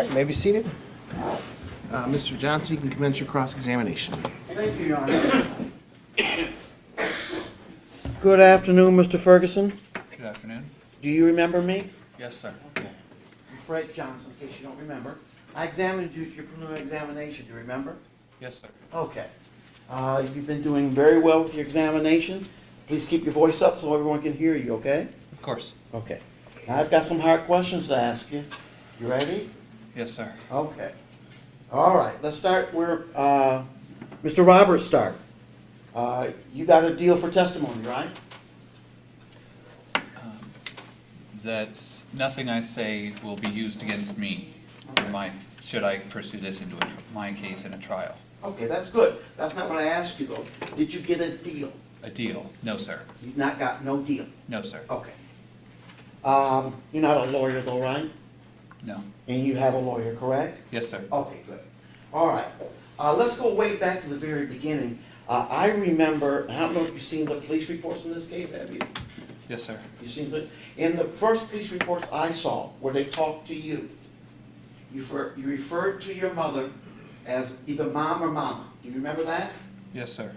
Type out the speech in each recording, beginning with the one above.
right, you may be seated. Mr. Johnson, you can commence your cross-examination. Thank you, Your Honor. Good afternoon, Mr. Ferguson. Good afternoon. Do you remember me? Yes, sir. Okay. I'm Fred Johnson, in case you don't remember. I examined you at your preliminary examination. Do you remember? Yes, sir. Okay. You've been doing very well with your examination. Please keep your voice up so everyone can hear you, okay? Of course. Okay. Now, I've got some hard questions to ask you. You ready? Yes, sir. Okay. All right, let's start where Mr. Roberts started. You got a deal for testimony, right? That nothing I say will be used against me. Should I pursue this into my case in a trial? Okay, that's good. That's not what I asked you, though. Did you get a deal? A deal? No, sir. You not got no deal? No, sir. Okay. You're not a lawyer, though, right? No. And you have a lawyer, correct? Yes, sir. Okay, good. All right. Let's go way back to the very beginning. I remember, I don't know if you've seen the police reports in this case, have you? Yes, sir. You've seen the, in the first police reports I saw, where they talked to you, you referred to your mother as either mom or mama. Do you remember that? Yes, sir.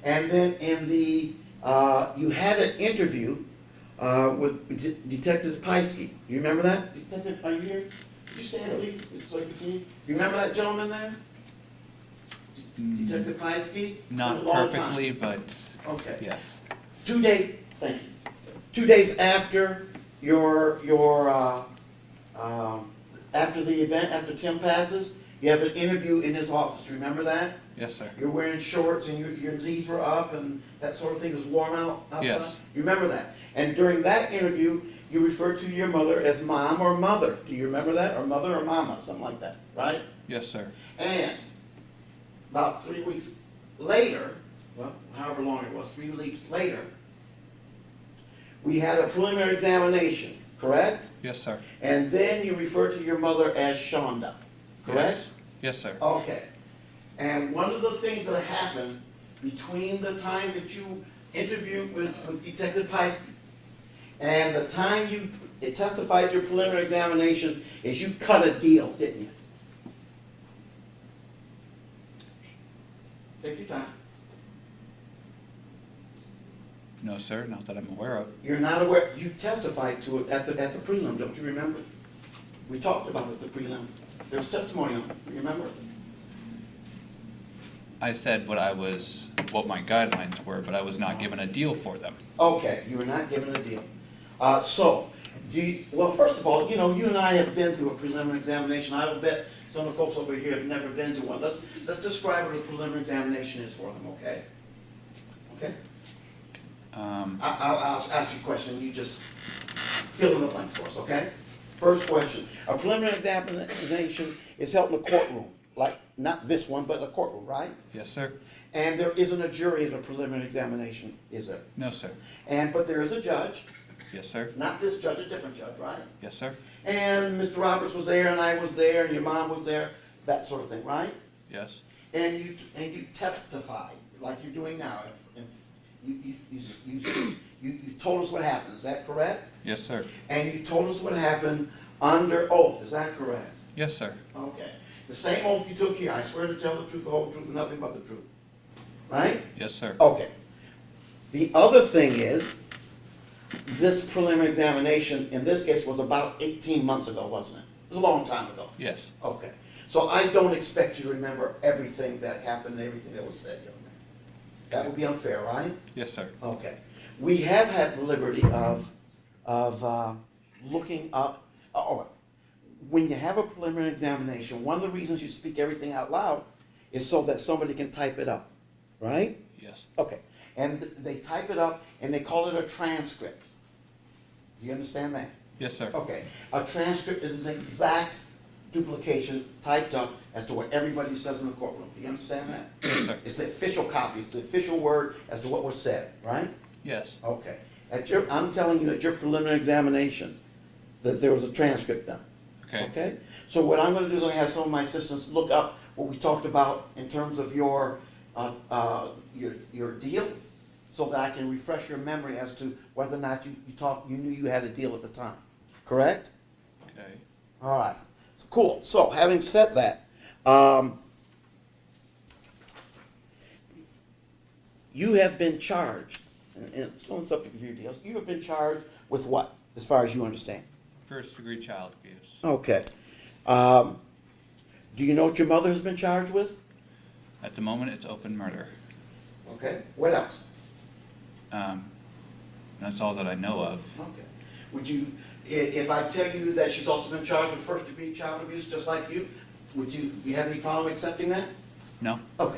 And then in the, you had an interview with Detective Pieskey. Do you remember that? Detective, are you here? Could you stand at least so you can see? Do you remember that gentleman there? Detective Pieskey? Not perfectly, but Okay. yes. 2 days, thank you. 2 days after after the event, after Tim passes, you have an interview in his office. Do you remember that? Yes, sir. You're wearing shorts and your knees were up and that sort of thing. It was warm outside? Yes. You remember that? And during that interview, you referred to your mother as mom or mother. Do you remember that? Or mother or mama, something like that, right? Yes, sir. And about 3 weeks later, well, however long it was, 3 weeks later, we had a preliminary examination, correct? Yes, sir. And then you referred to your mother as Shanda, correct? Yes. Yes, sir. Okay. And one of the things that happened between the time that you interviewed with Detective Pieskey and the time you testified your preliminary examination is you cut a deal, didn't you? Take your time. No, sir. Not that I'm aware of. You're not aware, you testified to it at the prelim, don't you remember? We talked about it at the prelim. There was testimony on it, you remember? I said what my guidelines were, but I was not given a deal for them. Okay, you were not given a deal. Well, first of all, you know, you and I have been through a preliminary examination. I will bet some of the folks over here have never been to one. Let's describe what a preliminary examination is for them, okay? Okay? I'll ask you a question, you just fill in the blanks for us, okay? First question, a preliminary examination is held in a courtroom, like not this one, but a courtroom, right? Yes, sir. And there isn't a jury at a preliminary examination, is there? No, sir. But there is a judge, Yes, sir. not this judge, a different judge, right? Yes, sir. And Mr. Roberts was there, and I was there, and your mom was there, that sort of thing, right? Yes. And you testified, like you're doing now. You told us what happened, is that correct? Yes, sir. And you told us what happened under oath, is that correct? Yes, sir. Okay. The same oath you took here, I swear to tell the truth, the whole truth, and nothing but the truth. Right? Yes, sir. Okay. The other thing is, this preliminary examination, in this case, was about 18 months ago, wasn't it? It was a long time ago. Yes. Okay. So I don't expect you to remember everything that happened and everything that was said, young man. That would be unfair, right? Yes, sir. Okay. We have had the liberty of looking up, when you have a preliminary examination, one of the reasons you speak everything out loud is so that somebody can type it up, right? Yes. Okay. And they type it up and they call it a transcript. Do you understand that? Yes, sir. Okay. A transcript is an exact duplication typed up as to what everybody says in the courtroom. Do you understand that? Yes, sir. It's the official copy, it's the official word as to what was said, right? Yes. Okay. I'm telling you at your preliminary examination that there was a transcript done. Okay. Okay? So what I'm gonna do is I'm gonna have some of my assistants look up what we talked about in terms of your deal, so that I can refresh your memory as to whether or not you knew you had a deal at the time. Correct? Okay. All right. So Cool. So, having said that, you have been charged, and it's on the subject of your deals, you have been charged with what, as far as you understand? First-degree child abuse. Okay. Do you know what your mother has been charged with? At the moment, it's open murder. Okay. What else? That's all that I know of. Okay. Would you, if I tell you that she's also been charged with first-degree child abuse, just like you, would you have any problem accepting that? No? Okay.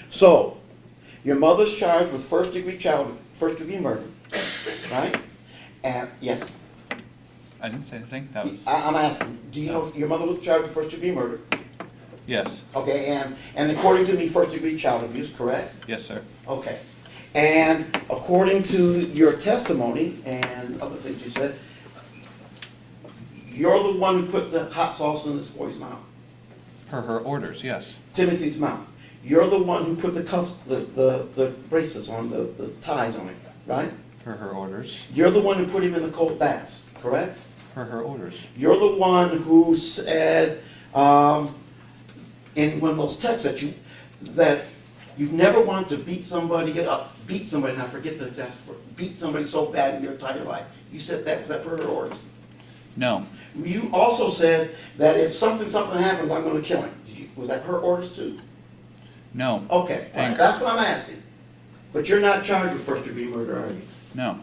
So, your mother's charged with first-degree murder, right? And, yes, I didn't say anything. That was, I'm asking, do you know if your mother was charged with first-degree murder? yes. Okay, and according to me, first-degree child abuse, correct? Yes, sir. Okay. And according to your testimony and other things you said, you're the one who put the hot sauce in this boy's mouth, Per her orders, yes. Timothy's mouth. You're the one who put the cuffs, the bracelets on, the ties on him, right? Per her orders. You're the one who put him in the cold baths, correct? Per her orders. You're the one who said, in one of those texts that you've never wanted to beat somebody up, and I forget the exact word, beat somebody so bad in your entire life. You said that, was that per her orders? No. You also said that if something happens, I'm gonna kill him. Was that her orders too? No. Okay, all right, that's what I'm asking. But you're not charged with first-degree murder, are you? No.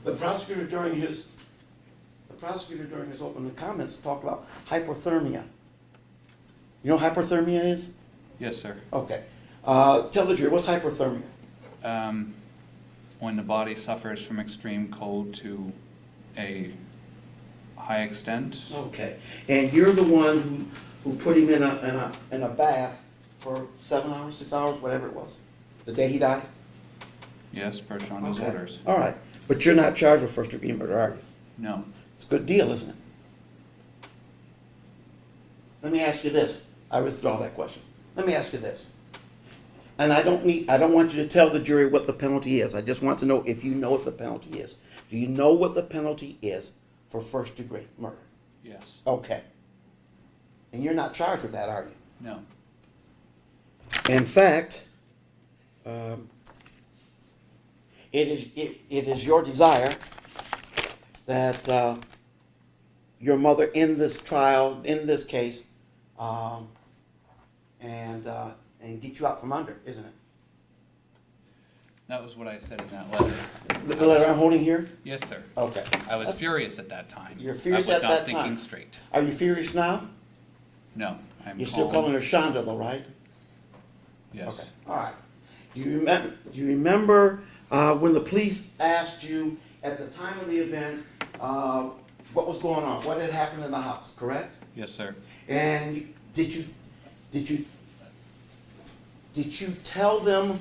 The prosecutor during his opening comments talked about hypothermia. You know what hypothermia is? Yes, sir. Okay. Tell the jury, what's hypothermia? When the body suffers from extreme cold to a high extent. Okay. And you're the one who put him in a bath for 7 hours, 6 hours, whatever it was, the day he died? Yes, per Shanda's Okay. orders. All right. But you're not charged with first-degree murder, are you? No. It's a good deal, isn't it? Let me ask you this. I withdraw that question. Let me ask you this. And I don't want you to tell the jury what the penalty is. I just want to know if you know what the penalty is. Do you know what the penalty is for first-degree murder? Yes. Okay. And you're not charged with that, are you? No. In fact, it is your desire that your mother in this trial, in this case, and get you out from under, isn't it? That was what I said in that letter. The letter I'm holding here? Yes, sir. Okay. I was furious at that time. You're furious I at was that not thinking time. straight. Are you furious now? No, I'm You're still calling her Shanda though, right? Yes. Okay. All right. Do you remember when the police asked you at the time of the event what was going on, what had happened in the house, correct? Yes, sir. And did you tell them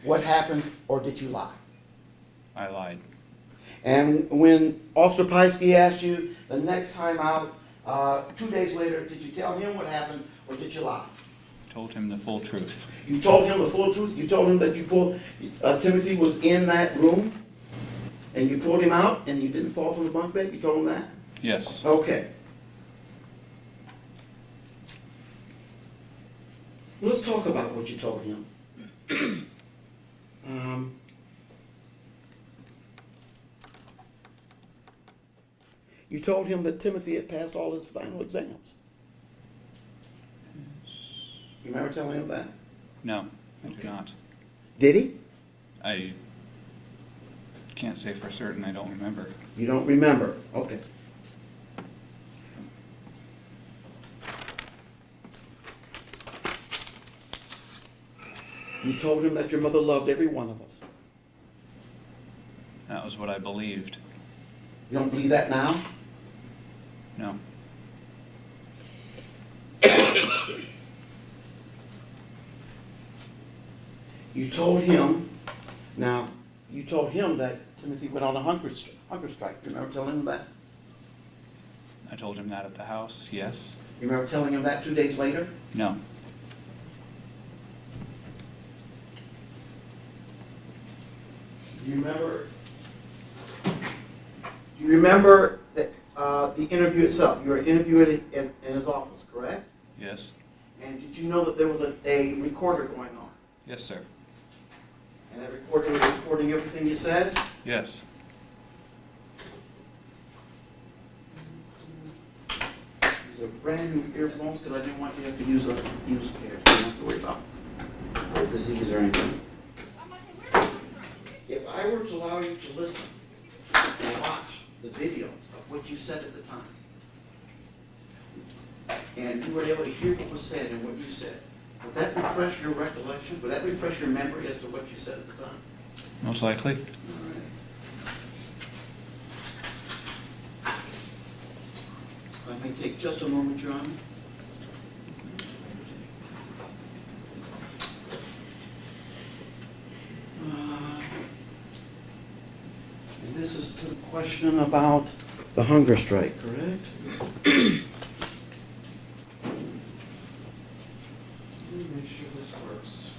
what happened, or did you lie? I lied. And when Officer Piesky asked you the next time out, 2 days later, did you tell him what happened, or did you lie? Told him the full truth. You told him the full truth? You told him that Timothy was in that room, and you pulled him out, and you didn't fall from the bunk bed? You told him that? Yes. Okay. Let's talk about what you told him. You told him that Timothy had passed all his final exams. You remember telling him that? No, I do Okay. not. Did he? I can't say for certain. I don't remember. You don't remember? Okay. You told him that your mother loved every one of us. That was what I believed. You don't believe that now? No. You told him that Timothy went on a hunger strike. You remember telling him that? I told him that at the house. Yes. You remember telling him that 2 days later? No. Do you remember that the interview itself. You were interviewed in his office, correct? Yes. And did you know that there was a recorder going on? Yes, sir. And that recorder was recording everything you said? Yes. These are brand new earphones because I didn't want you to have to use care. You don't have to worry about disease or anything. If I were to allow you to listen and watch the video of what you said at the time, and you were able to hear what was said and what you said, would that refresh your recollection? Would that refresh your memory as to what you said at the time? Most likely. If I may take just a moment, Your Honor. And this is to the question about the hunger strike, correct? Let me make sure this works.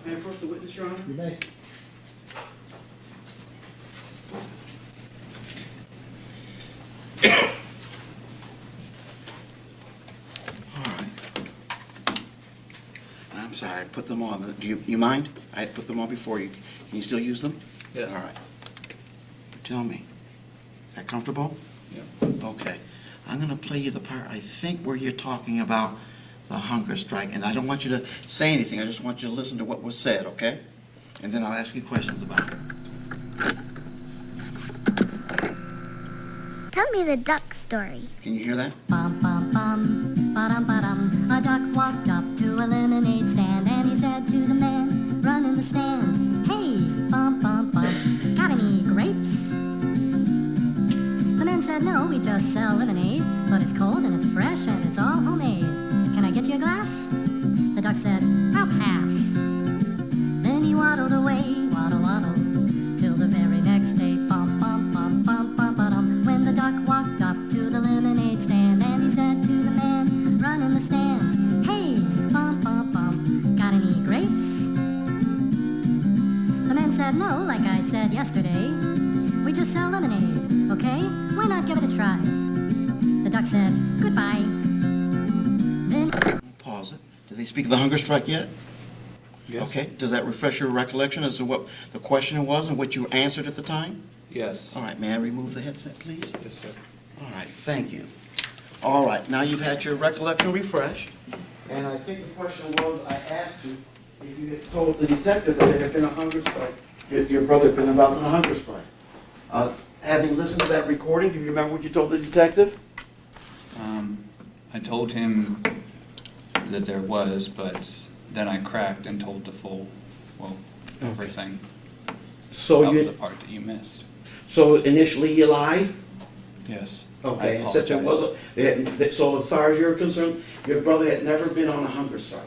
May I approach the witness, Your Honor? You may. All right. I'm sorry, I put them on. Do you mind? I put them on before you. Can you still use them? Yes. All right. Tell me, is that comfortable? Yeah. Okay. I'm going to play you the part, I think, where you're talking about the hunger strike. And I don't want you to say anything. I just want you to listen to what was said, okay? And then I'll ask you questions about it. Tell me the duck story. Can you hear that? Bum, bum, bum, ba-dum, ba-dum. A duck walked up to a lemonade stand and he said to the man, run in the stand, hey, bum, bum, bum, got any grapes? The man said, no, we just sell lemonade, but it's cold and it's fresh and it's all homemade. Can I get you a glass? The duck said, I'll pass. Then he waddled away, waddle, waddle, till the very next day, bum, bum, bum, bum, bum, ba-dum. When the duck walked up to the lemonade stand and he said to the man, run in the stand, hey, bum, bum, bum, got any grapes? The man said, no, like I said yesterday, we just sell lemonade, okay? Why not give it a try? The duck said, goodbye. Then... Pause it. Did they speak of the hunger strike yet? Yes. Okay. Does that refresh your recollection as to what the question was and what you answered at the time? Yes. All right. May I remove the headset, please? Yes, sir. All right. Thank you. All right. Now you've had your recollection refreshed. And I think the question was, I asked you if you had told the detective that there had been a hunger strike, your brother had been involved in a hunger strike. Having listened to that recording, do you remember what you told the detective? I told him that there was, but then I cracked and told the full, well, everything. So That was you, the part that you missed. so initially you lied? Yes. Okay, I and such it apologize. was, so as far as you're concerned, your brother had never been on a hunger strike?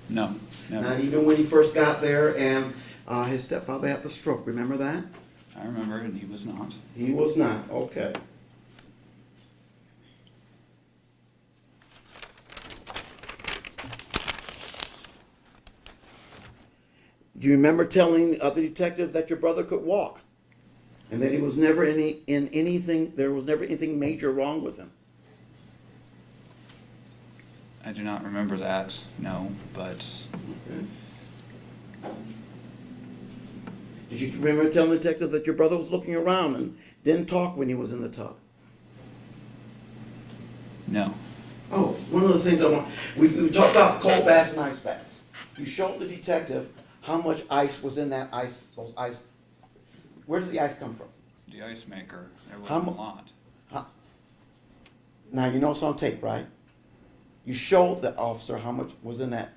No, Not never. even when he first got there and his stepfather had the stroke, remember that? I remember, and he was not. He was not, okay. Do you remember telling the other detective that your brother could walk? And that he was never there was never anything major wrong with him? I do not remember that, no, but Okay. Did you remember telling the detective that your brother was looking around and didn't talk when he was in the tub? no. Oh, one of the things we talked about cold baths and ice baths. You showed the detective how much ice was in that those ice. Where did the ice come from? The ice maker, there How wasn't a mu- lot. Now, you know it's on tape, right? You showed the officer how much was in that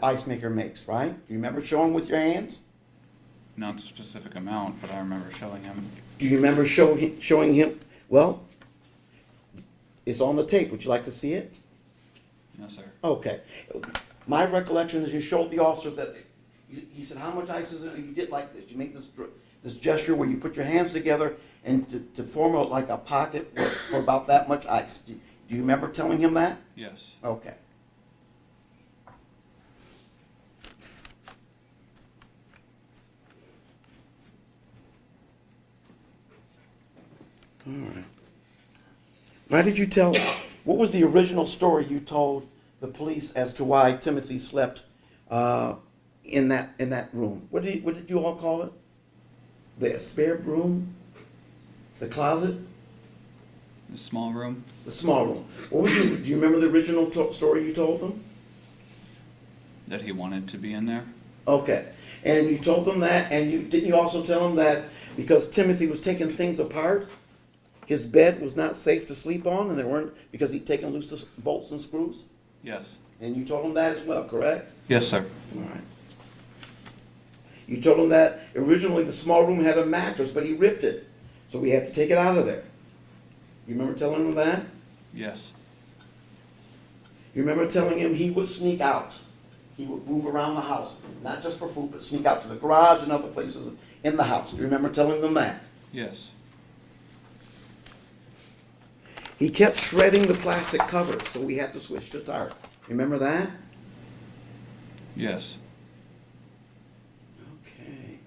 ice maker makes, right? Do you remember showing with your hands? Not a specific amount, but I remember showing him. Do you remember showing him? Well, it's on the tape. Would you like to see it? No, sir. Okay. My recollection is you showed the officer that, he said, how much ice is in it? You did like this. You make this gesture where you put your hands together and to form like a pocket for about that much ice. Do you remember telling him that? Yes. Okay. All right. Why did you tell, what was the original story you told the police as to why Timothy slept in that room? What did you all call it? The spare room? The closet? The small room? The small room. Do you remember the original story you told them? That he wanted to be in there? Okay. And you told them that, and didn't you also tell them that because Timothy was taking things apart, his bed was not safe to sleep on, and they weren't, because he'd taken loose the bolts and screws? Yes. And you told him that as well, correct? Yes, sir. All right. You told him that originally the small room had a mattress, but he ripped it, so we had to take it out of there. You remember telling him that? Yes. You remember telling him he would sneak out. He would move around the house, not just for food, but sneak out to the garage and other places in the house. Do you remember telling them that? Yes. He kept shredding the plastic covers, so we had to switch to tarp. Remember that? Yes. Okay.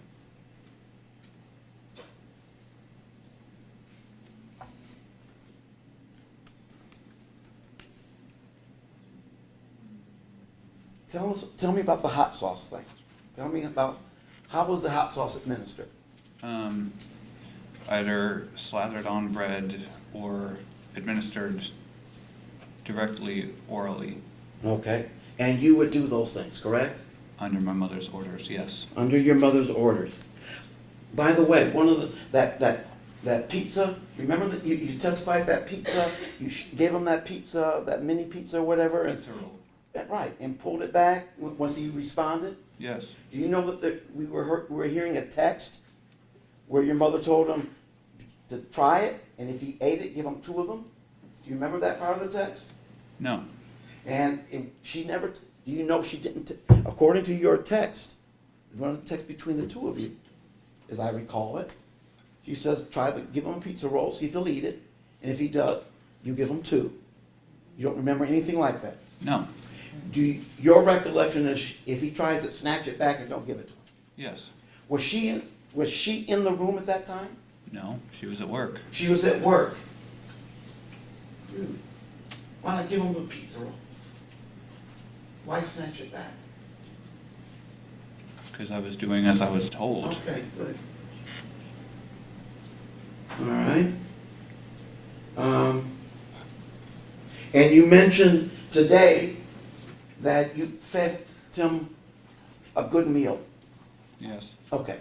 Tell me about the hot sauce thing. Tell me about, how was the hot sauce administered? Either slathered on bread or administered directly orally Okay. And you would do those things, correct? under my mother's orders, yes. Under your mother's orders. By the way, one of that pizza, remember that you testified that pizza, you gave him that pizza, that mini pizza or whatever? Pizza roll. Right, and pulled it back once he responded? Yes. Do you know that we were hearing a text where your mother told him to try it, and if he ate it, give him 2 of them? Do you remember that part of the text? No. And she never, do you know she didn't, according to your text, one of the texts between the 2 of you, as I recall it, she says, give him a pizza roll, see if he'll eat it, and if he does, you give him 2. You don't remember anything like that? No. Your recollection is if he tries it, snatch it back and don't give it to him. Yes. Was she in the room at that time? No. She was at work. She was at work. Dude, why not give him the pizza roll? Why snatch it back? Because I was doing as I was told. Okay, good. All right. And you mentioned today that you fed Tim a good meal. Yes. Okay.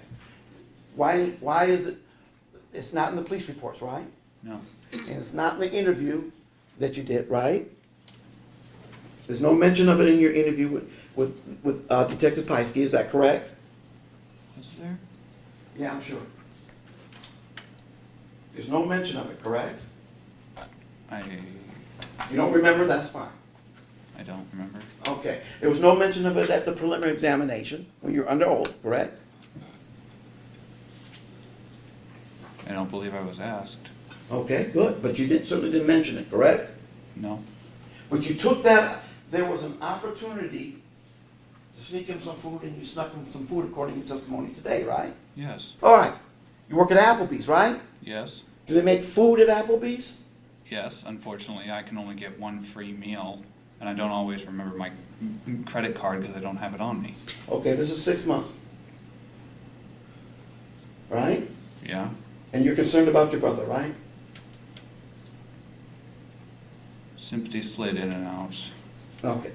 Why is it, it's not in the police reports, right? No. And it's not in the interview that you did, right? There's no mention of it in your interview with Detective Pieskey, is that correct? Was there? Yeah, I'm sure. There's no mention of it, correct? If you don't remember, that's fine. I don't remember. Okay. There was no mention of it at the preliminary examination when you were under oath, correct? I don't believe I was asked. Okay, good. But you certainly didn't mention it, correct? No. But you took that, there was an opportunity to sneak him some food, and you snuck him some food according to your testimony today, right? Yes. All right. You work at Applebee's, right? Yes. Do they make food at Applebee's? Yes. Unfortunately, I can only get one free meal, and I don't always remember my credit card because I don't have it on me. Okay, this is 6 months. Right? Yeah. And you're concerned about your brother, right? Sympathy slid in and out. Okay.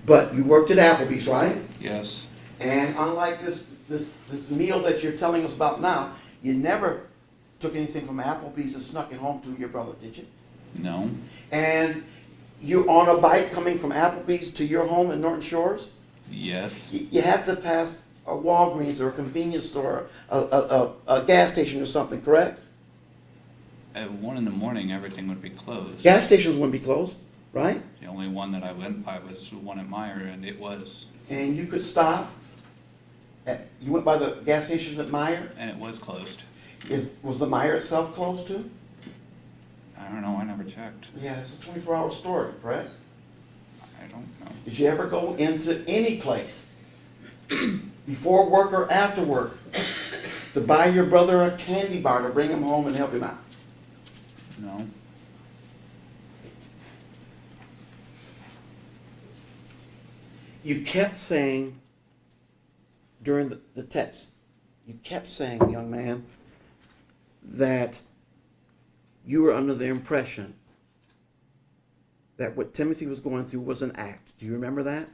But you worked at Applebee's, right? Yes. And unlike this meal that you're telling us about now, you never took anything from Applebee's and snuck it home to your brother, did you? No. And you're on a bike coming from Applebee's to your home in Norton Shores? Yes. You have to pass a Walgreens or a convenience store, a gas station or something, correct? At 1 in the morning, everything would be closed. Gas stations wouldn't be closed, right? The only one that I went by was the one at Meyer, and it was. And you could stop. You went by the gas station at Meyer? And it was closed. Was the Meyer itself closed too? I don't know, I never checked. Yeah, it's a 24-hour store, correct? I don't know. Did you ever go into any place before work or after work to buy your brother a candy bar to bring him home and help him out? No. You kept saying during the text, you kept saying, young man, that you were under the impression that what Timothy was going through was an act. Do you remember that?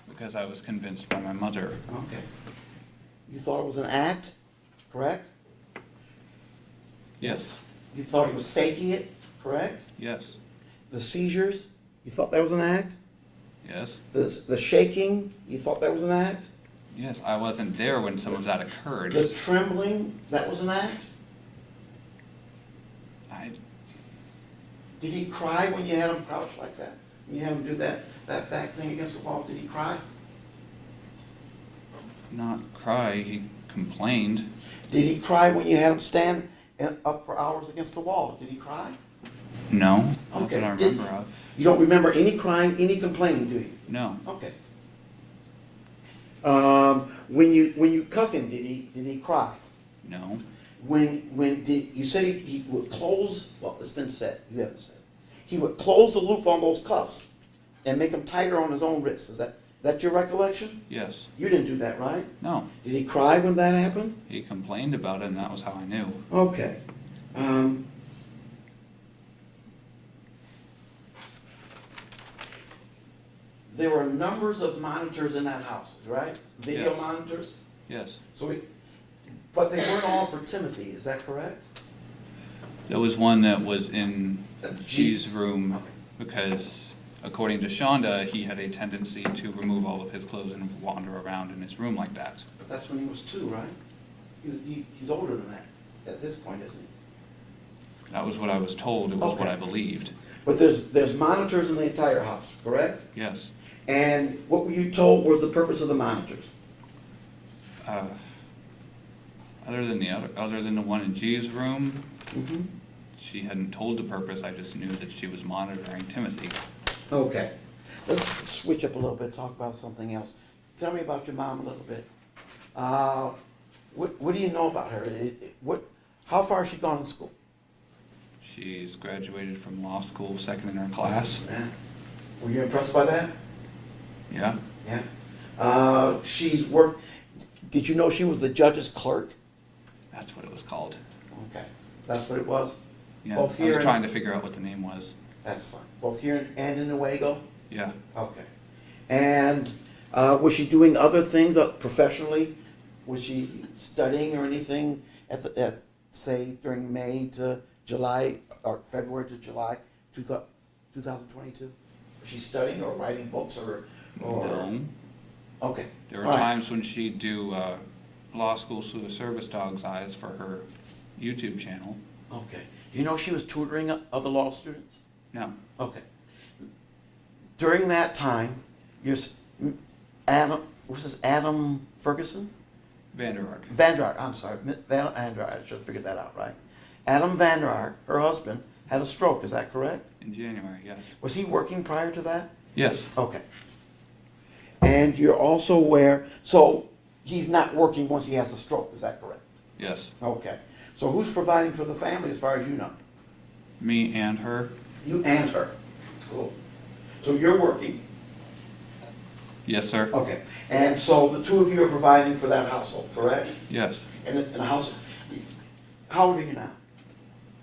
Because I was convinced by my mother. Okay. You thought it was an act, correct? Yes. You thought he was faking it, correct? Yes. The seizures, you thought that was an act? Yes. The shaking, you thought that was an act? Yes, I wasn't there when some of that occurred. The trembling, that was an act? I, Did he cry when you had him crouched like that? When you had him do that back thing against the wall, did he cry? not cry, he complained. Did he cry when you had him stand up for hours against the wall? Did he cry? No, not Okay. that I remember of. You don't remember any crying, any complaining, do you? No. Okay. When you cuff him, did he cry? No. When did you said he would close? Well, it's been said. You haven't said. He would close the loop on those cuffs and make them tighter on his own wrists. Is that your recollection? Yes. You didn't do that, right? No. Did he cry when that happened? He complained about it, and that was how I knew. Okay. There were numbers of monitors in that house, right? Video Yes. monitors. Yes. But they weren't all for Timothy. Is that correct? There was one that was in G's. G's room Okay. because, according to Shanda, he had a tendency to remove all of his clothes and wander around in his room like that. But that's when he was 2, right? He's older than that at this point, isn't he? That was what I was told. It was what Okay. I believed. But there's monitors in the entire house, correct? Yes. And what were you told was the purpose of the monitors? Other than the one in G's room, Mm-hmm. she hadn't told the purpose. I just knew that she was monitoring Timothy. Okay. Let's switch up a little bit, talk about something else. Tell me about your mom a little bit. What do you know about her? How far has she gone in school? She's graduated from law school, second in her class. Yeah. Were you impressed by that? Yeah. Yeah. She's worked. Did you know she was the judge's clerk? That's what it was called. Okay. That's what it was? Yeah. Both I was here trying to figure out what the name was. That's fine. Both here and in Nuevo? Yeah. Okay. And was she doing other things professionally? Was she studying or anything say during May to July or February to July 2022? Was she studying or writing books or? No. Okay. There were All right. times when she'd do law school through the service dog's eyes for her YouTube channel. Okay. Do you know she was tutoring other law students? No. Okay. During that time, Adam Ferguson? Vander. Vander, I'm sorry, Vander, I should have figured that out, right? Adam Vander, her husband, had a stroke, is that correct? In January, yes. Was he working prior to that? Yes. Okay. And you're also aware, so he's not working once he has a stroke, is that correct? Yes. Okay. So who's providing for the family as far as you know? Me and her? You and her. Cool. So you're working. Yes, sir. Okay. And so the two of you are providing for that household, correct? Yes. In a house. How old are you now?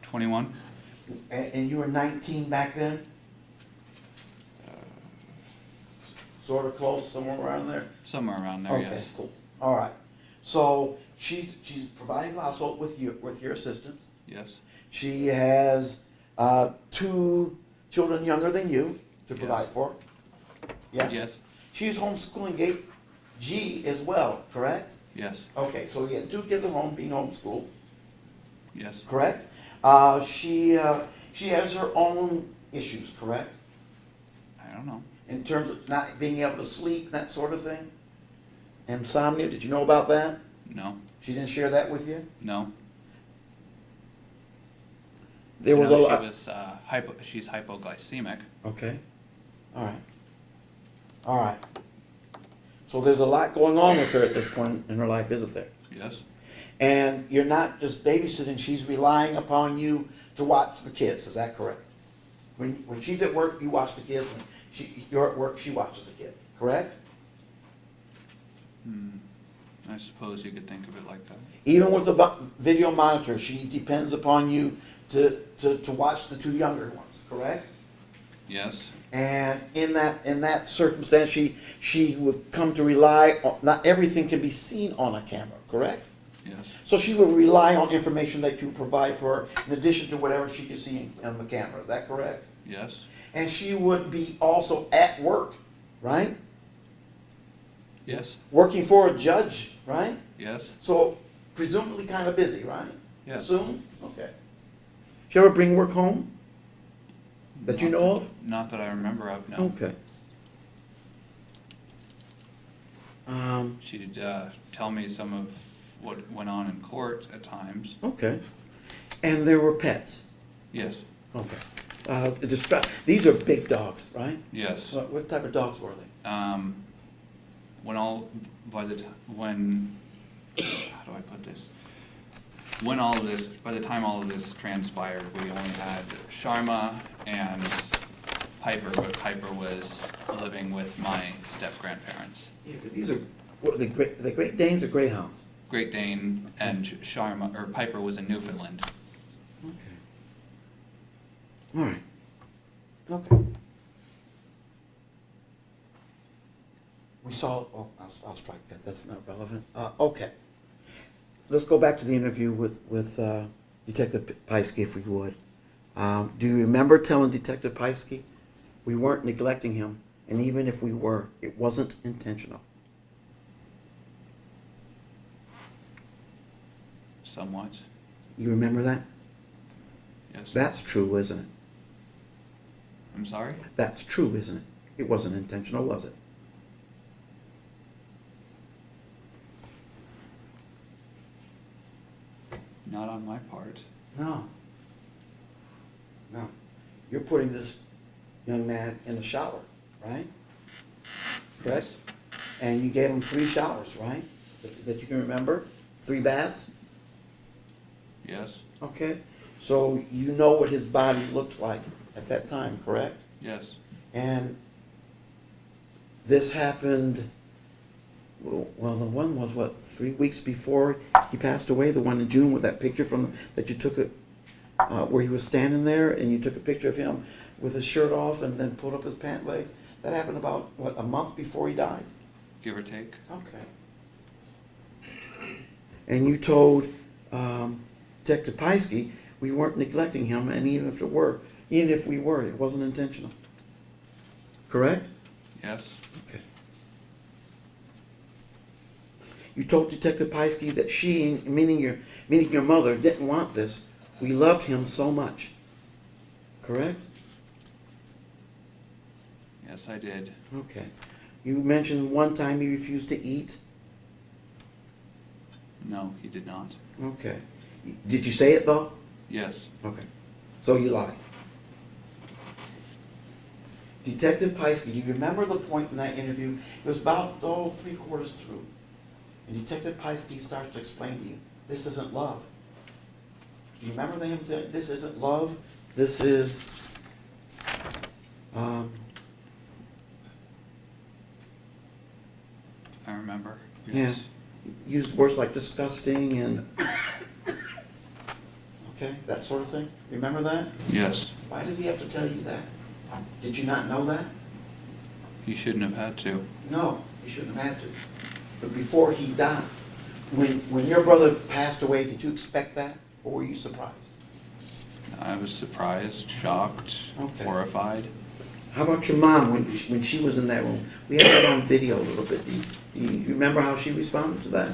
21? And you were 19 back then? Sort of close, somewhere around there? Somewhere around there, Okay, yes. cool. All right. So she's providing the household with your assistance. Yes. She has two children younger than you to provide Yes. for. Yes? Yes. She's homeschooling Gate G as well, correct? Yes. Okay, so you had two kids at home being homeschooled, Yes. correct? She has her own issues, correct? I don't know. In terms of not being able to sleep, that sort of thing? Insomnia, did you know about that? No. She didn't share that with you? No. There was a lot. She was she's hypoglycemic. Okay. All right. All right. So there's a lot going on with her at this point in her life, isn't there? Yes. And you're not just babysitting, she's relying upon you to watch the kids, is that correct? When she's at work, you watch the kids. When you're at work, she watches the kid, correct? I suppose you could think of it like that. Even with the video monitor, she depends upon you to watch the two younger ones, correct? Yes. And in that circumstance, she would come to rely on, not everything can be seen on a camera, correct? Yes. So she would rely on information that you provide for her in addition to whatever she can see on the camera, is that correct? Yes. And she would be also at work, right? Yes. Working for a judge, right? Yes. So presumably kind of busy, right? Yes. Assume? Okay. She ever bring work home? That you know of? Not that I remember of, no. Okay. She'd tell me some of what went on in court at times. Okay. And there were pets? Yes. Okay. These are big dogs, right? Yes. What type of dogs were they? When how do I put this? By the time all of this transpired, we only had Sharma and Piper, but Piper was living with my step-grandparents. Yeah, but these are, what are they, Great Danes or Greyhounds? Great Dane and Sharma, or Piper was in Newfoundland. Okay. All right. Okay. We saw, I'll strike that, that's not relevant. Okay. Let's go back to the interview with Detective Pieskey, if we would. Do you remember telling Detective Pieskey we weren't neglecting him, and even if we were, it wasn't intentional? Somewhat. You remember that? Yes. That's true, isn't it? I'm sorry? That's true, isn't it? It wasn't intentional, was it? Not on my part. No. No. You're putting this young man in the shower, right? Correct? Yes. And you gave him 3 showers, right? That you can remember? 3 baths? Yes. Okay. So you know what his body looked like at that time, correct? Yes. And this happened, well, the one was what, 3 weeks before he passed away? The one in June with that picture that you took where he was standing there and you took a picture of him with his shirt off and then pulled up his pant legs? That happened about, what, a month before he died? Give or take. Okay. And you told Detective Pieskey we weren't neglecting him, and even if we were, it wasn't intentional. Correct? Yes. Okay. You told Detective Pieskey that she, meaning your mother, didn't want this. We loved him so much. Correct? Yes, I did. Okay. You mentioned one time he refused to eat. No, he did not. Okay. Did you say it though? Yes. Okay. So you lied. Detective Pieskey, do you remember the point in that interview? It was about, 3/4 through. And Detective Pieskey starts to explain to you, this isn't love. Do you remember him saying, this isn't love, this is, I remember. yeah, Yes. used words like disgusting and, okay, that sort of thing. Remember that? Yes. Why does he have to tell you that? Did you not know that? He shouldn't have had to. No, he shouldn't have had to. But before he died, when your brother passed away, did you expect that? Or were you surprised? I was surprised, shocked, Okay. horrified. How about your mom when she was in that room? We have that on video a little bit. Do you remember how she responded to that?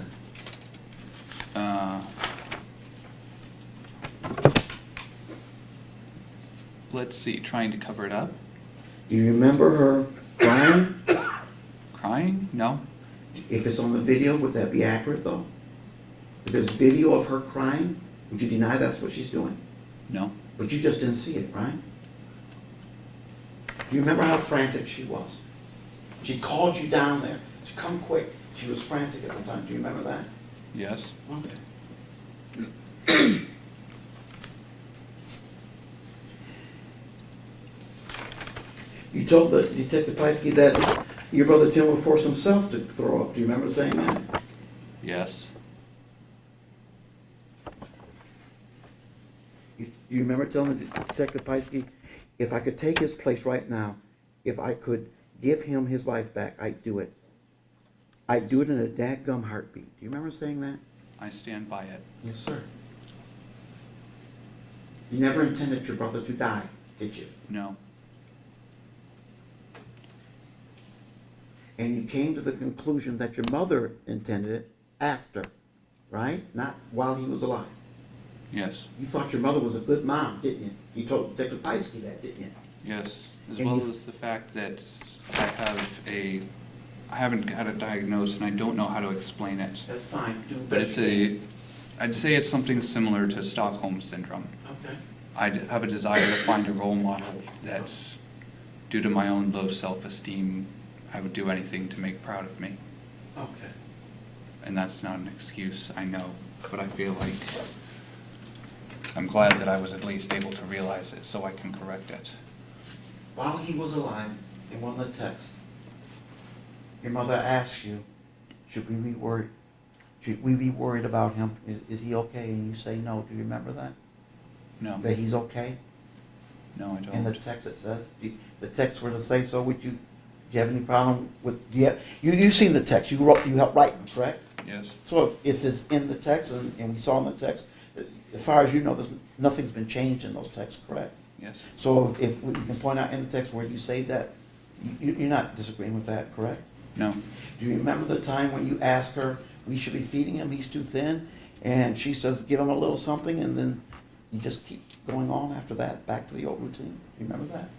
Let's see, trying to cover it up. Do you remember her crying? Crying? No. If it's on the video, would that be accurate though? If there's video of her crying, would you deny that's what she's doing? No. But you just didn't see it, right? Do you remember how frantic she was? She called you down there to come quick. She was frantic at the time. Do you remember that? Yes. Okay. You told the Detective Pieskey that your brother Tim would force himself to throw up. Do you remember saying that? Yes. You remember telling Detective Pieskey, if I could take his place right now, if I could give him his life back, I'd do it. I'd do it in a dadgum heartbeat. Do you remember saying that? I stand by it. Yes, sir. You never intended your brother to die, did you? No. And you came to the conclusion that your mother intended it after, right? Not while he was alive. Yes. You thought your mother was a good mom, didn't you? You told Detective Pieskey that, didn't you? Yes. As And well you- as the fact that I haven't had it diagnosed and I don't know how to explain it. That's fine. Do the But best you I'd say it's something similar to Stockholm Syndrome. can. Okay. I have a desire to find a role model that, due to my own low self-esteem, I would do anything to make proud of me. Okay. And that's not an excuse, I know, but I feel like I'm glad that I was at least able to realize it so I can correct it. While he was alive, in one of the texts, your mother asked you, should we be worried about him? Is he okay? And you say no. Do you remember that? No, That he's okay? no, I In the don't. text it says, the text were to say so, do you have any problem with, you've seen the text, you helped write them, correct? Yes, So if it's in the text, and we saw in the text, as far as you know, nothing's been changed in those texts, correct? yes, So if we can point out in the text where you say that, you're not disagreeing with that, correct? no, Do you remember the time when you asked her, we should be feeding him, he's too thin? And she says, give him a little something, and then you just keep going on after that, back to the old routine? Do you remember that?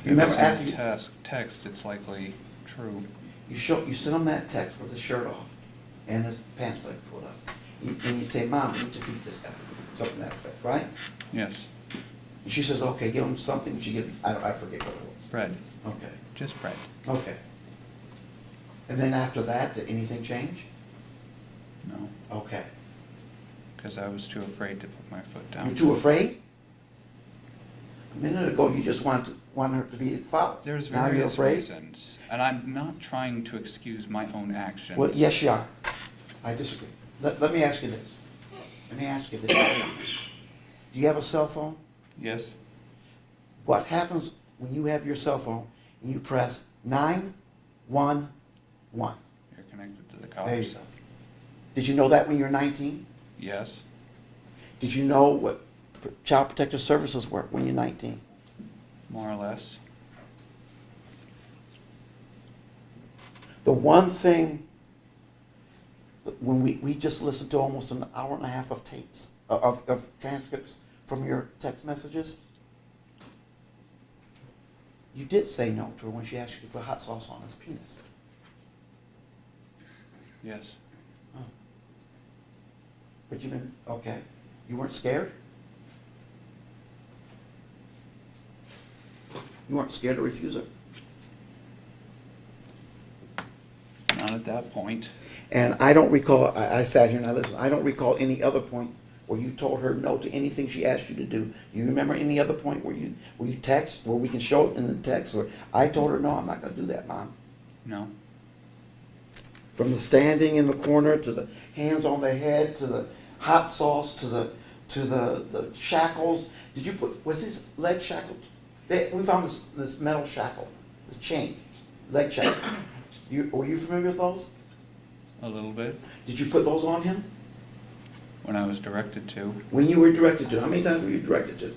You if remember it's in after the text, it's likely true. you send him that text with his shirt off and his pants leg pulled up. And you say, Mom, we need to feed this guy, something to that effect, right? Yes, And she says, okay, give him something. She gives, I forget what it was. bread, Okay, just bread. okay. And then after that, did anything change? No, Okay. because I was too afraid to put my foot You're down. too afraid? A minute ago, you just wanted her to be followed. There's Now you're various afraid? reasons, and I'm not trying to excuse my own actions. Well, yes, you are. I disagree. Let me ask you this. Let me ask you this. Do you have a cell phone? Yes, What happens when you have your cell phone and you press 911? you're connected to the There you cops. go. Did you know that when you were 19? Yes, Did you know what Child Protective Services were when you're 19? more or less. The one thing, when we just listened to almost an hour and a half of tapes, of transcripts from your text messages, you did say no to her when she asked you to put hot sauce on his penis. Yes, Oh. But you didn't, okay. You weren't scared? You weren't scared to refuse her? Not at that point. And I don't recall, I sat here and I listened, I don't recall any other point where you told her no to anything she asked you to do. Do you remember any other point where you text, where we can show it in the text, where I told her, no, I'm not gonna do that, Mom? No. From the standing in the corner, to the hands on the head, to the hot sauce, to the shackles. Did you put, was his leg shackled? We found this metal shackle, the chain, leg shackle. Were you familiar with those? A little bit. Did you put those on him? When I was directed to. When you were directed to, how many times were you directed to?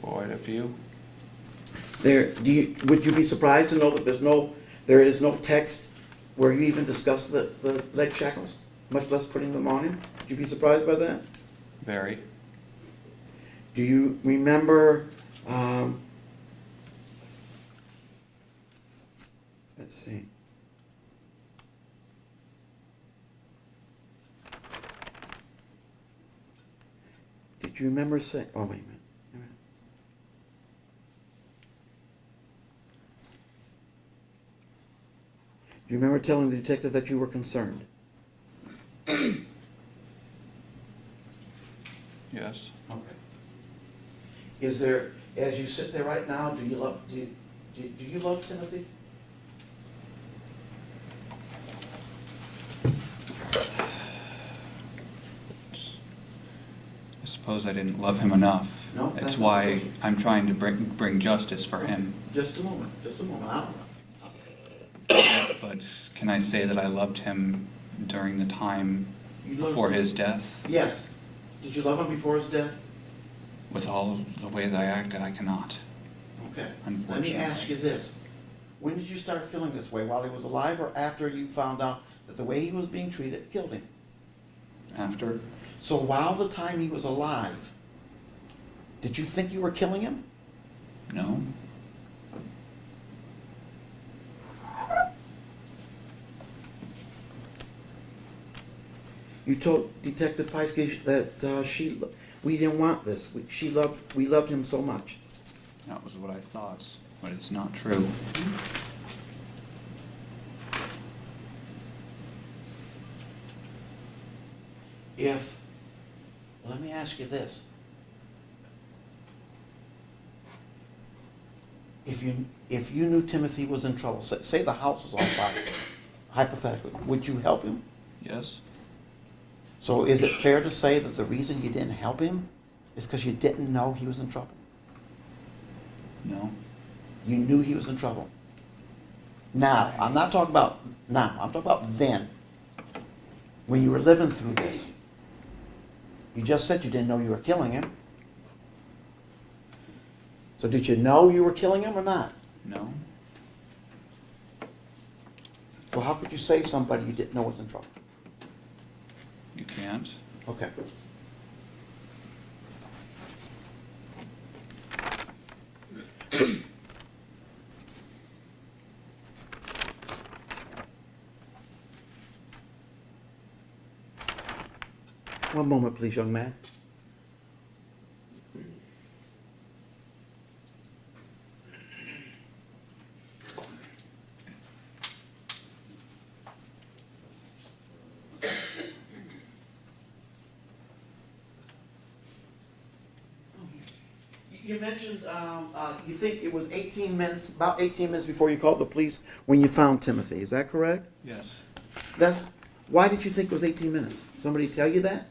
Quite a few. Would you be surprised to know that there is no text where you even discuss the leg shackles, much less putting them on him? Would you be surprised by that? Very. Do you remember, let's see. Did you remember saying, oh, wait a minute. Do you remember telling the detective that you were concerned? Yes. Okay. Is there, as you sit there right now, do you love Timothy? I suppose I didn't love him enough. No, that's It's not why right. I'm trying to bring justice for him. Just a moment, I don't know. But can I say that I loved him during the time You loved before him? his death? Yes. Did you love him before his death? With all the ways I acted, I cannot. Okay. Let Unfortunately. me ask you this. When did you start feeling this way? While he was alive or after you found out that the way he was being treated killed him? After? So while the time he was alive, did you think you were killing him? No. You told Detective Peiske that we didn't want this. We loved him so much. That was what I thought, but it's not true. Let me ask you this. If you knew Timothy was in trouble, say the house was on fire, hypothetically, would you help him? Yes? So is it fair to say that the reason you didn't help him is because you didn't know he was in trouble? No? You knew he was in trouble. Now, I'm not talking about now, I'm talking about then, when you were living through this. You just said you didn't know you were killing him. So did you know you were killing him or not? No? So how could you save somebody you didn't know was in trouble? You can't? Okay. One moment, please, young man. You mentioned, you think it was 18 minutes, about 18 minutes before you called the police when you found Timothy. Is that correct? Yes. Why did you think it was 18 minutes? Somebody tell you that?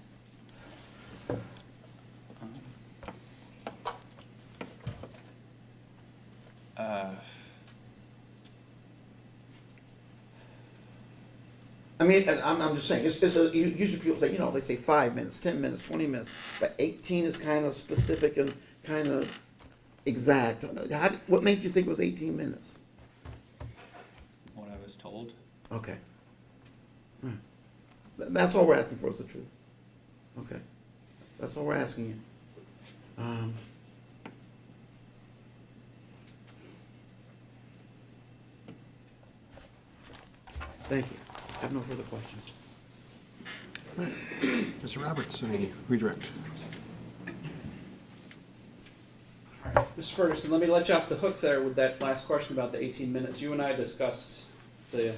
I mean, I'm just saying, usually people say, they say 5 minutes, 10 minutes, 20 minutes, but 18 is kind of specific and kind of exact. What made you think it was 18 minutes? What I was told. Okay. All right. That's all we're asking for is the truth. Okay. That's all we're asking you. Thank you. I have no further questions. Mr. Roberts, any redirect? All right. Mr. Ferguson, let me let you off the hook there with that last question about the 18 minutes. You and I discussed the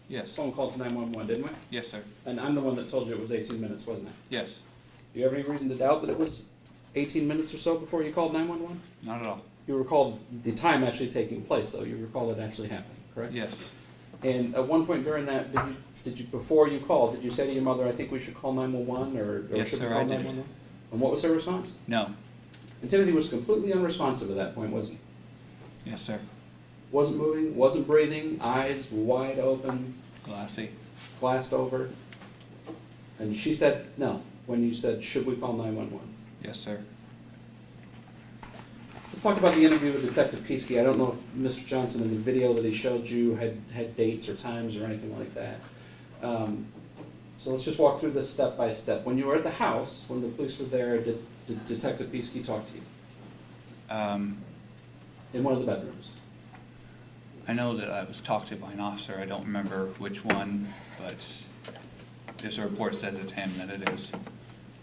Yes. phone call to 911, didn't we? Yes, sir. And I'm the one that told you it was 18 minutes, wasn't I? Yes. Do you have any reason to doubt that it was 18 minutes or so before you called 911? Not at all. You recalled the time actually taking place, though. You recall it actually happening, correct? Yes. And at one point during that, did you before you called, did you say to your mother, "I think we should call 911," or Yes, should we sir, call I did. 911? And what was her response? No. And Timothy was completely unresponsive at that point, wasn't he? Yes, sir. Wasn't moving, wasn't breathing, eyes wide open, Glassy. glassed over. And she said no when you said, "Should we call 911?" Yes, sir. Let's talk about the interview with Detective Peasky. I don't know if Mr. Johnson in the video that he showed you had dates or times or anything like that. So let's just walk through this step by step. When you were at the house, when the police were there, did Detective Peasky talk to you in one of the bedrooms? I know that I was talked to by an officer. I don't remember which one, but if the report says it's him, then it is.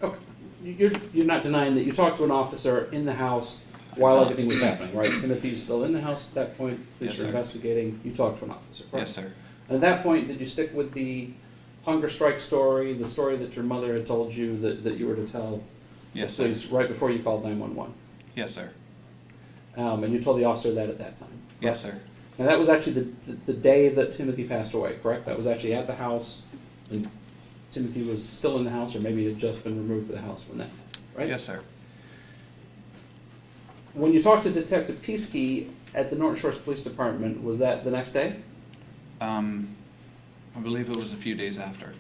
Okay. You're not denying that you talked to an officer in the house while everything was happening, right? Timothy's still in the house at that point. Police Yes, are sir. investigating. You talked to an officer, correct? Yes, sir. And at that point, did you stick with the hunger strike story, the story that your mother had told you that you were to tell Yes, the sir. police right before you called 911? Yes, sir. And you told the officer that at that time? Yes, correct? sir. And that was actually the day that Timothy passed away, correct? That was actually at the house, and Timothy was still in the house, or maybe had just been removed from the house when that happened, right? Yes, sir. When you talked to Detective Peasky at the Norton Shores Police Department, was that the next day? I believe it was a few days after.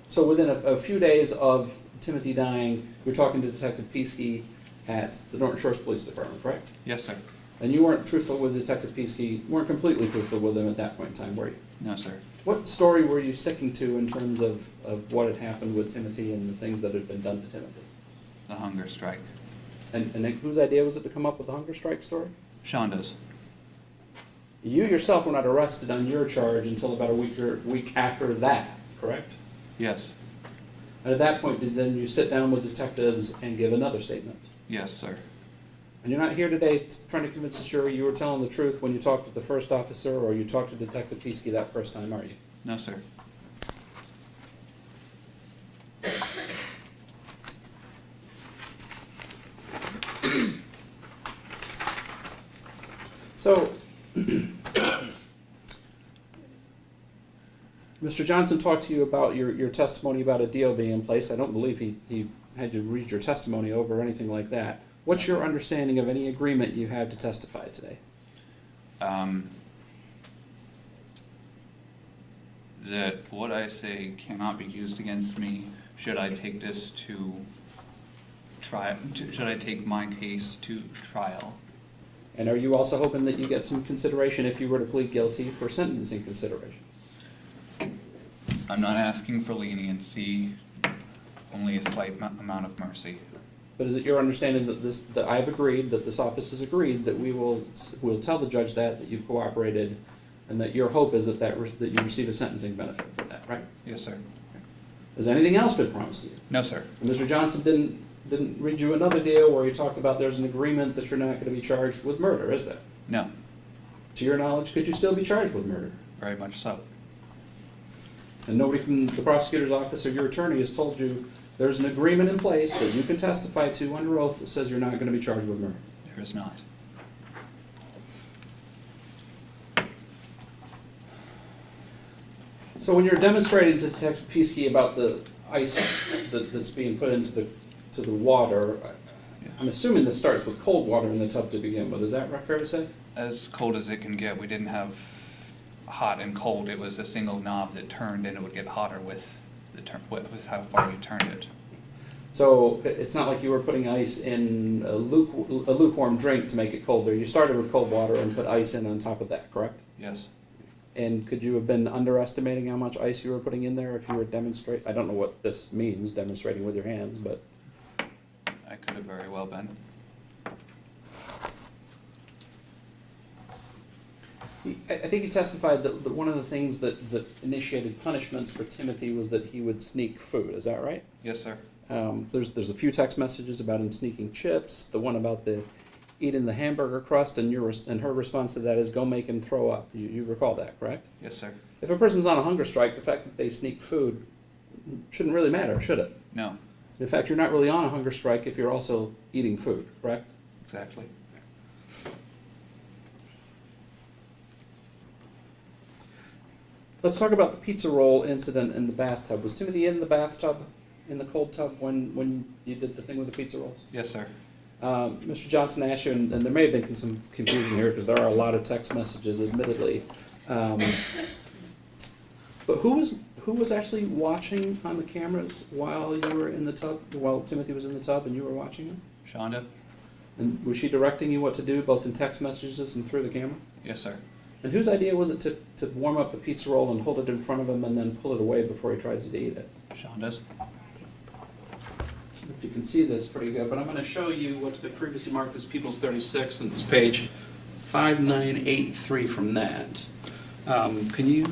So within a few days of Timothy dying, you're talking to Detective Peasky at the Norton Shores Police Department, correct? Yes, sir. And you weren't truthful with Detective Peasky, weren't completely truthful with him at that point in time, were you? No, sir. What story were you sticking to in terms of what had happened with Timothy and the things that had been done to Timothy? The hunger strike. And whose idea was it to come up with the hunger strike story? Shanda's. You yourself were not arrested on your charge until about a week after that, correct? Yes. And at that point, did then you sit down with detectives and give another statement? Yes, sir. And you're not here today trying to convince us you were telling the truth when you talked to the first officer or you talked to Detective Peasky that first time, are you? No, sir. So, Mr. Johnson talked to you about your testimony about a deal being in place. I don't believe he had you read your testimony over or anything like that. What's your understanding of any agreement you have to testify today? That what I say cannot be used against me should I take this to trial, should I take my case to trial. And are you also hoping that you get some consideration if you were to plead guilty for sentencing consideration? I'm not asking for leniency, only a slight amount of mercy. But is it your understanding that I've agreed, that this office has agreed, that we'll tell the judge that you've cooperated, and that your hope is that you receive a sentencing benefit for that, right? Yes, sir. Has anything else been promised to you? No, sir. And Mr. Johnson didn't read you another deal where he talked about there's an agreement that you're not going to be charged with murder, is there? No, To your knowledge, could you still be charged with murder? very much so. And nobody from the prosecutor's office or your attorney has told you there's an agreement in place that you can testify to under oath that says you're not going to be charged with murder. There is not. So when you're demonstrating to Detective Peasky about the ice that's being put into the water, I'm assuming this starts with cold water in the tub to begin with. Is that fair to say? As cold as it can get. We didn't have hot and cold. It was a single knob that turned, and it would get hotter with with how far you turned it. So it's not like you were putting ice in a lukewarm drink to make it colder. You started with cold water and put ice in on top of that, correct? Yes. And could you have been underestimating how much ice you were putting in there if you were demonstrating? I don't know what this means, demonstrating with your hands, but I could have very well been. I think he testified that one of the things that initiated punishments for Timothy was that he would sneak food. Is that right? Yes, sir. There's a few text messages about him sneaking chips. The one about the eating the hamburger crust, and her response to that is, go make him throw up. You recall that, correct? Yes, sir. If a person's on a hunger strike, the fact that they sneak food shouldn't really matter, should it? No, In fact, you're not really on a hunger strike if you're also eating food, correct? exactly. Let's talk about the pizza roll incident in the bathtub. Was Timothy in the bathtub, in the cold tub, when you did the thing with the pizza rolls? Yes, sir. Mr. Johnson asked you, and there may have been some confusion here because there are a lot of text messages, admittedly. But who was actually watching on the cameras while you were in the tub, while Timothy was in the tub and you were watching him? Shanda? And was she directing you what to do, both in text messages and through the camera? Yes, sir. And whose idea was it to warm up the pizza roll and hold it in front of him and then pull it away before he tries to eat it? Shanda's? If you can see this pretty good, but I'm going to show you what's been previously marked as People's 36, and it's page 5983 from that. Can you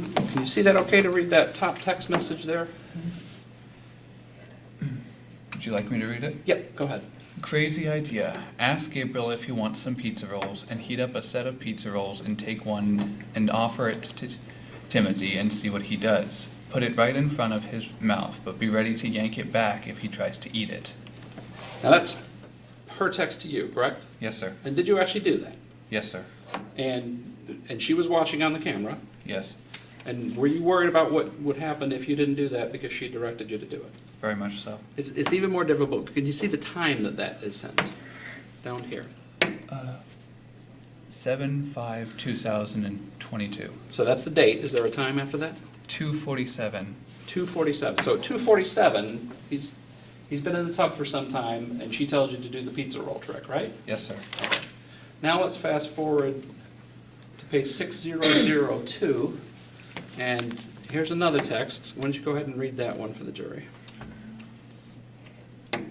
see that okay to read that top text message there? Would you like me to read it? Yep, go ahead. Crazy idea. Ask Gabriel if he wants some pizza rolls and heat up a set of pizza rolls and take one and offer it to Timothy and see what he does. Put it right in front of his mouth, but be ready to yank it back if he tries to eat it. Now that's her text to you, correct? Yes, sir. And did you actually do that? Yes, sir. And she was watching on the camera. Yes, And were you worried about what would happen if you didn't do that because she directed you to do it? very much so. It's even more difficult. Can you see the time that is sent down here? 7/5/2022. So that's the date. Is there a time after that? 2:47. 2:47. So at 2:47, he's been in the tub for some time, and she tells you to do the pizza roll trick, right? Yes, sir. Now let's fast forward to page 6002, and here's another text. Why don't you go ahead and read that one for the jury?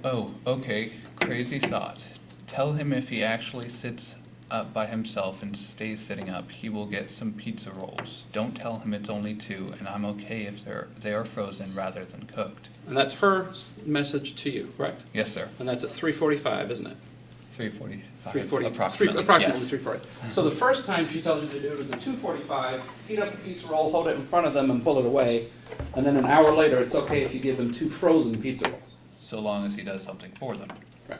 Oh, okay. Crazy thought. Tell him if he actually sits up by himself and stays sitting up, he will get some pizza rolls. Don't tell him it's only 2, and I'm okay if they are frozen rather than cooked. And that's her message to you, correct? Yes, sir. And that's at 3:45, isn't it? 3:45. 3:40, Approximately. approximately Yes. 3:40. So the first time she tells you to do it is at 2:45, heat up the pizza roll, hold it in front of them and pull it away, and then an hour later, it's okay if you give them 2 frozen pizza rolls. So long as he does something for them. Right.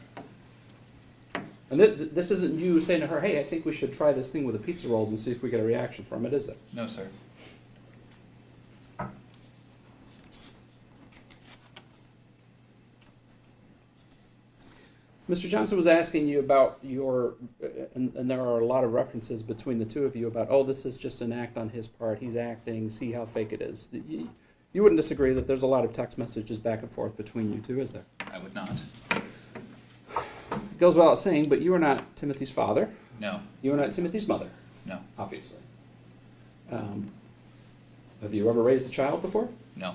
And this isn't you saying to her, hey, I think we should try this thing with the pizza rolls and see if we get a reaction from it, is it? No, sir. Mr. Johnson was asking you about your, and there are a lot of references between the two of you about, oh, this is just an act on his part, he's acting, see how fake it is. You wouldn't disagree that there's a lot of text messages back and forth between you two, is there? I would not. It goes without saying, but you are not Timothy's father. No. You are not Timothy's mother, No. obviously. Have you ever raised a child before? No.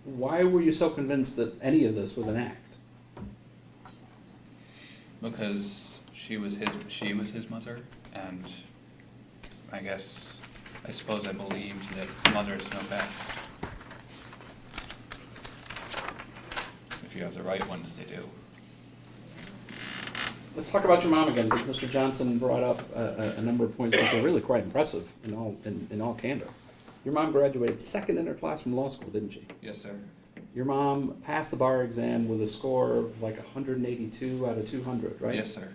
Why were you so convinced that any of this was an act? Because she was his mother, and I suppose I believed that mothers know best. If you have the right ones, they do. Let's talk about your mom again, because Mr. Johnson brought up a number of points which are really quite impressive in all candor. Your mom graduated second in her class from law school, didn't she? Yes, sir. Your mom passed the bar exam with a score of like 182 out of 200, right? Yes, sir.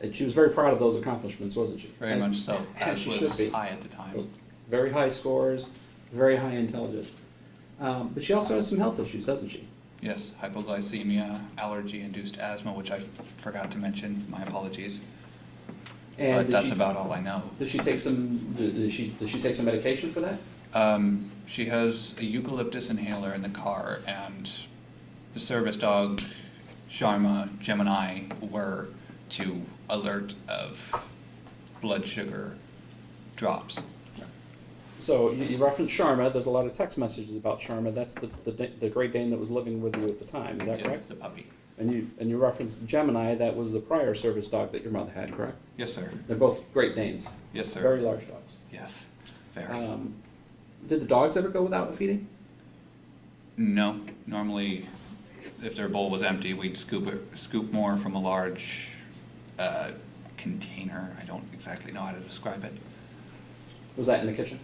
And she was very proud of those accomplishments, wasn't she? Very much so. As As she was should be. I at the time. Very high scores, very high intelligence. But she also has some health issues, doesn't she? Yes, hypoglycemia, allergy-induced asthma, which I forgot to mention. My apologies. And But does that's she- about all I know. Does she take some? Does she take some medication for that? She has a eucalyptus inhaler in the car, and the service dog, Sharma, Gemini, were to alert of blood sugar drops. So you referenced Sharma. There's a lot of text messages about Sharma. That's the Great Dane that was living with you at the time. Is that Yes, correct? the puppy. And you referenced Gemini. That was the prior service dog that your mother had, correct? Yes, sir. They're both Great Danes. Yes, sir. Very large dogs. Yes, very. Did the dogs ever go without feeding? No, normally if their bowl was empty, we'd scoop more from a large container. I don't exactly know how to describe it. Was that in the kitchen?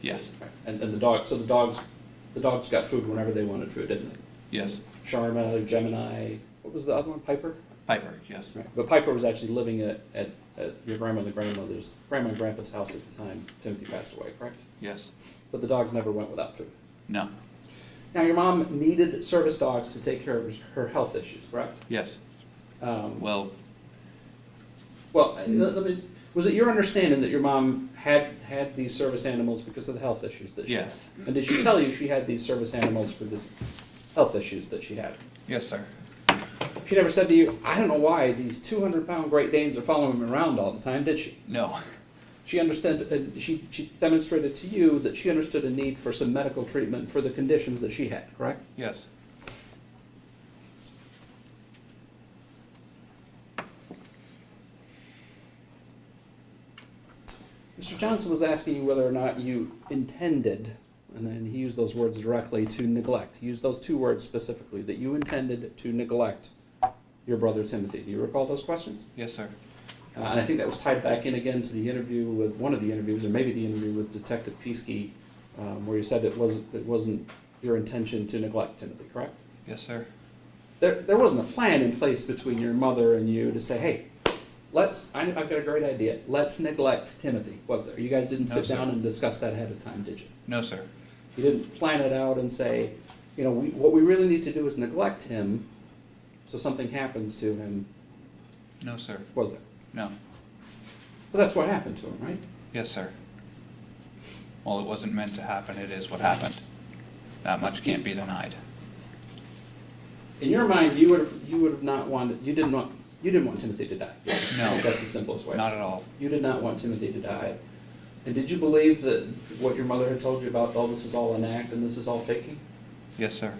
Yes, And the dogs got food whenever they wanted food, didn't they? yes. Sharma, Gemini, what was the other one, Piper? Piper, yes. Right. But Piper was actually living at your grandma and grandma and grandpa's house at the time Timothy passed away, correct? Yes. But the dogs never went without food. No. Now, your mom needed service dogs to take care of her health issues, correct? Yes. Well, Well, was it your understanding that your mom had these service animals because of the health issues that she had? yes. And did she tell you she had these service animals for this health issues that she had? Yes, sir. She never said to you, I don't know why these 200-pound Great Danes are following me around all the time, did she? No. She understood, she demonstrated to you that she understood a need for some medical treatment for the conditions that she had, correct? Yes. Mr. Johnson was asking you whether or not you intended, and then he used those words directly, to neglect. He used those two words specifically, that you intended to neglect your brother Timothy. Do you recall those questions? Yes, sir. And I think that was tied back in again to the interview with one of the interviews, or maybe the interview with Detective Peasky, where you said it wasn't your intention to neglect Timothy, correct? Yes, sir. There wasn't a plan in place between your mother and you to say, hey, I've got a great idea. Let's neglect Timothy, was there? You guys didn't No, sit sir. down and discuss that ahead of time, did you? No, sir. You didn't plan it out and say, what we really need to do is neglect him so something happens to him, No, sir. was there? No. But that's what happened to him, right? Yes, sir. Well, it wasn't meant to happen. It is what happened. That much can't be denied. In your mind, you would have not wanted, you didn't want Timothy to die. No. That's the simplest way. Not at all. You did not want Timothy to die. And did you believe that what your mother had told you about, oh, this is all an act and this is all faking? Yes, sir.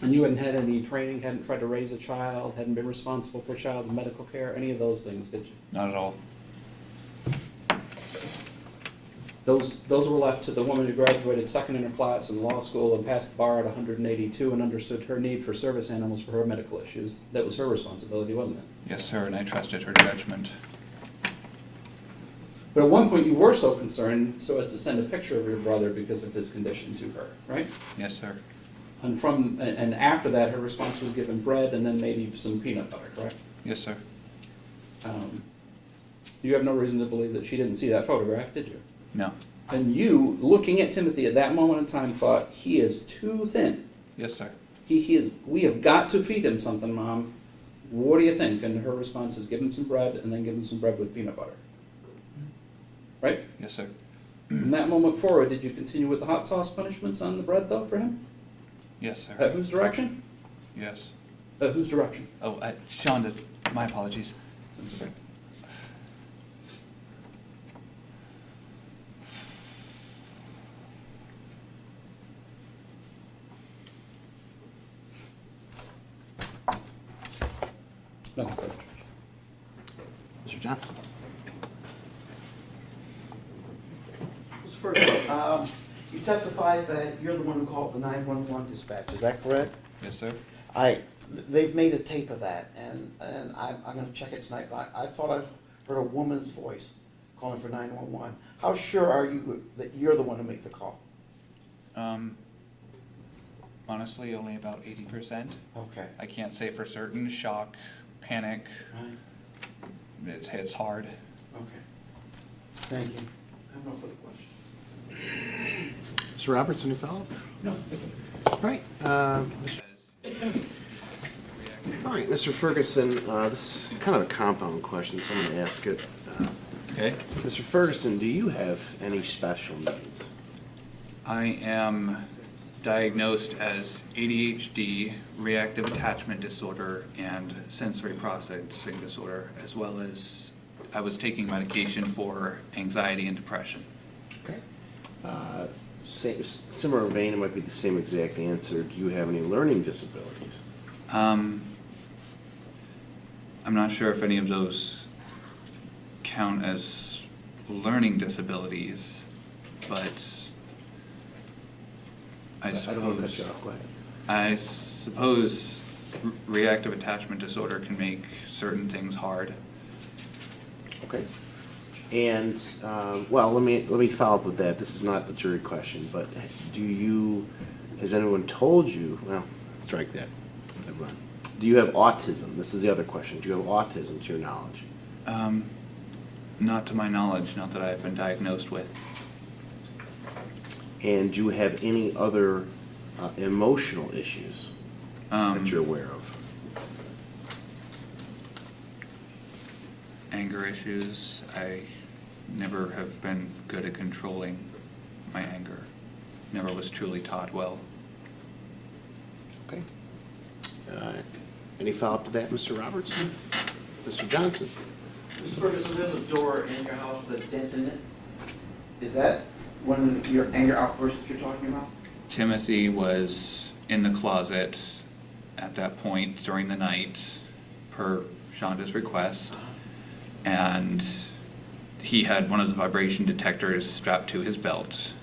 And you hadn't had any training, hadn't tried to raise a child, hadn't been responsible for a child's medical care, any of those things, did you? Not at all. Those were left to the woman who graduated second in her class in law school and passed the bar at 182 and understood her need for service animals for her medical issues. That was her responsibility, wasn't it? Yes, sir, and I trusted her judgment. But at one point you were so concerned so as to send a picture of your brother because of his condition to her, right? Yes, sir. And after that, her response was given bread and then maybe some peanut butter, correct? Yes, sir. You have no reason to believe that she didn't see that photograph, did you? No. And you, looking at Timothy at that moment in time, thought, he is too thin. Yes, sir. We have got to feed him something, Mom. What do you think? And her response is, give him some bread and then give him some bread with peanut butter. Right? Yes, sir. From that moment forward, did you continue with the hot sauce punishments on the bread, though, for him? Yes, sir. At whose direction? Yes. At whose direction? Oh, Shanda, my apologies. That's okay. Nothing further. Mr. Johnson? First, you testified that you're the one who called the 911 dispatch, is that correct? Yes, sir. They've made a tape of that, and I'm gonna check it tonight, but I thought I heard a woman's voice calling for 911. How sure are you that you're the one who made the call? Honestly, only about 80%. Okay. I can't say for certain. Shock, panic, Right, it's hard. okay. Thank you. I have no further questions. Mr. Roberts, any follow-up? No. All right. All right, Mr. Ferguson, this is kind of a compound question, so I'm going to ask it. Okay. Mr. Ferguson, do you have any special needs? I am diagnosed as ADHD, reactive attachment disorder, and sensory processing disorder, as well as I was taking medication for anxiety and depression. Okay. Similar vein, it might be the same exact answer. Do you have any learning disabilities? I'm not sure if any of those count as learning disabilities, but I don't want to cut suppose you off. Go ahead. I suppose reactive attachment disorder can make certain things hard. Okay. And, well, let me follow up with that. This is not the jury question, but has anyone told you, well, strike that. Never mind. Do you have autism? This is the other question. Do you have autism to your knowledge? Not to my knowledge, not that I've been diagnosed with. And do you have any other emotional issues that you're aware of? Anger issues. I never have been good at controlling my anger. Never was truly taught well. Okay. Any follow-up to that, Mr. Roberts? Mr. Johnson? Mr. Ferguson, there's a door in your house with a dent in it. Is that one of your anger outbursts that you're talking about? Timothy was in the closet at that point during the night, per Shanda's request, and he had one of the vibration detectors strapped to his belt.